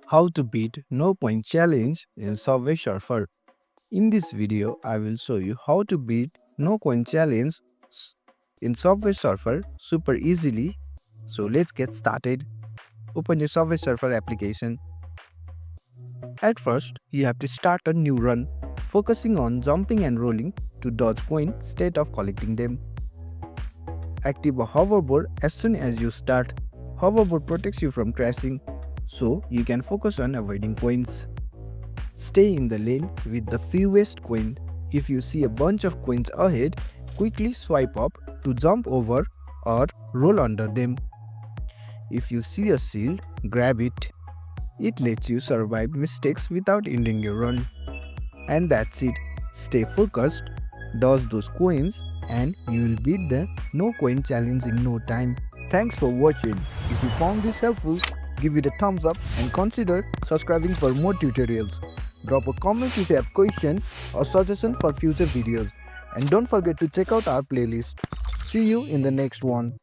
How to beat no point challenge in Subway Surfer. In this video, I will show you how to beat no coin challenge in Subway Surfer super easily. So let's get started. Open your Subway Surfer application. At first, you have to start a new run, focusing on jumping and rolling to dodge coins instead of collecting them. Active a hoverboard as soon as you start. Hoverboard protects you from crashing, so you can focus on avoiding coins. Stay in the lane with the fewest coin. If you see a bunch of coins ahead, quickly swipe up to jump over or roll under them. If you see a shield, grab it. It lets you survive mistakes without ending your run. And that's it. Stay focused, dodge those coins, and you will beat the no coin challenge in no time. Thanks for watching. If you found this helpful, give it a thumbs up and consider subscribing for more tutorials. Drop a comment if you have question or suggestion for future videos. And don't forget to check out our playlist. See you in the next one.